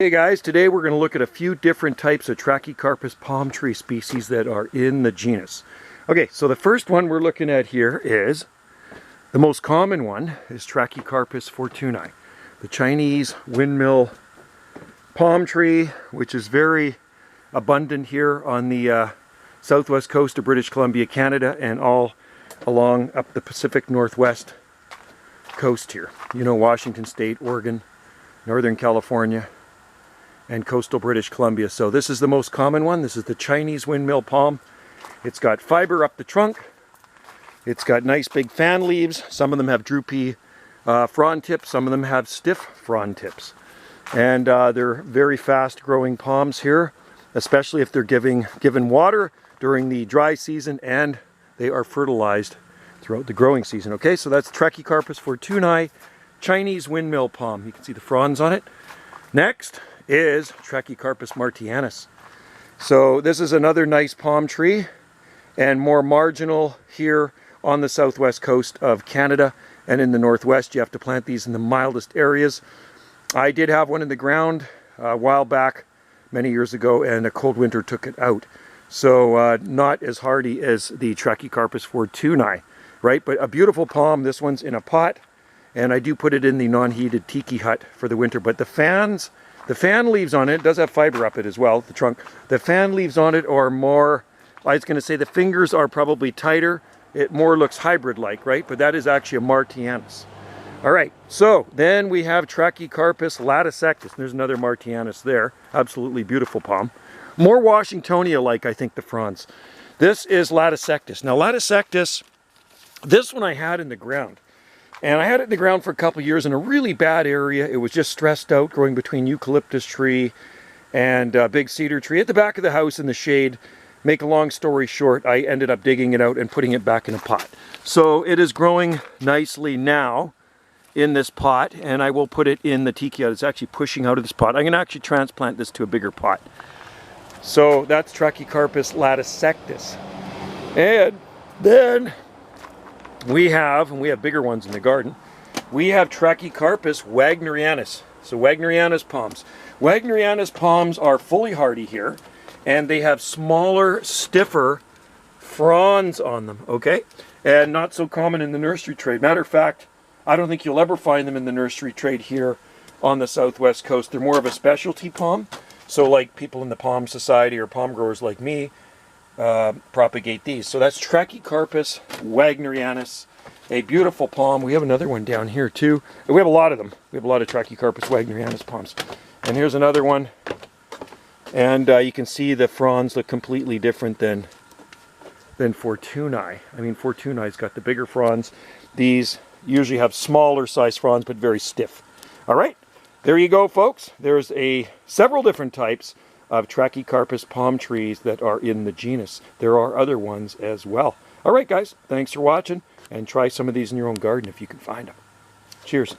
Hey guys, today we're going to look at a few different types of Trachycarpus palm tree species that are in the genus. Okay, so the first one we're looking at here is, the most common one is Trachycarpus Fortunae, the Chinese windmill palm tree, which is very abundant here on the southwest coast of British Columbia, Canada, and all along up the Pacific Northwest coast here. You know, Washington State, Oregon, Northern California, and coastal British Columbia. So this is the most common one. This is the Chinese windmill palm. It's got fiber up the trunk. It's got nice big fan leaves. Some of them have droopy frond tips. Some of them have stiff frond tips. And they're very fast growing palms here, especially if they're given water during the dry season and they are fertilized throughout the growing season. Okay, so that's Trachycarpus Fortunae, Chinese windmill palm. You can see the fronds on it. Next is Trachycarpus martianus. So this is another nice palm tree and more marginal here on the southwest coast of Canada, and in the northwest you have to plant these in the mildest areas. I did have one in the ground a while back, many years ago, and a cold winter took it out. So not as hardy as the Trachycarpus Fortunae, right? But a beautiful palm. This one's in a pot, and I do put it in the non-heated tiki hut for the winter. But the fan leaves on it does have fiber up it as well, the trunk. The fan leaves on it are more, I was going to say the fingers are probably tighter. It more looks hybrid-like, right? But that is actually a martianus. All right, so then we have Trachycarpus latisectus. There's another martianus there. Absolutely beautiful palm. More Washingtonia-like, I think, the fronds. This is latisectus. Now latisectus, this one I had in the ground. And I had it in the ground for a couple years in a really bad area. It was just stressed out, growing between eucalyptus tree and big cedar tree at the back of the house in the shade. Make a long story short, I ended up digging it out and putting it back in a pot. So it is growing nicely now in this pot, and I will put it in the tiki hut. It's actually pushing out of this pot. I'm going to actually transplant this to a bigger pot. So that's Trachycarpus latisectus. And then we have bigger ones in the garden. We have Trachycarpus Wagnerianis. So Wagnerianis palms. Wagnerianis palms are fully hardy here, and they have smaller, stiffer fronds on them, okay? And not so common in the nursery trade. Matter of fact, I don't think you'll ever find them in the nursery trade here on the southwest coast. They're more of a specialty palm. So like people in the Palm Society or palm growers like me, propagate these. So that's Trachycarpus Wagnerianis, a beautiful palm. We have another one down here too. We have a lot of them. We have a lot of Trachycarpus Wagnerianis palms. And here's another one. And you can see the fronds look completely different than Fortunae. I mean, Fortunae's got the bigger fronds. These usually have smaller size fronds, but very stiff. All right, there you go, folks. There's several different types of Trachycarpus palm trees that are in the genus. There are other ones as well. All right, guys, thanks for watching, and try some of these in your own garden if you can find them. Cheers.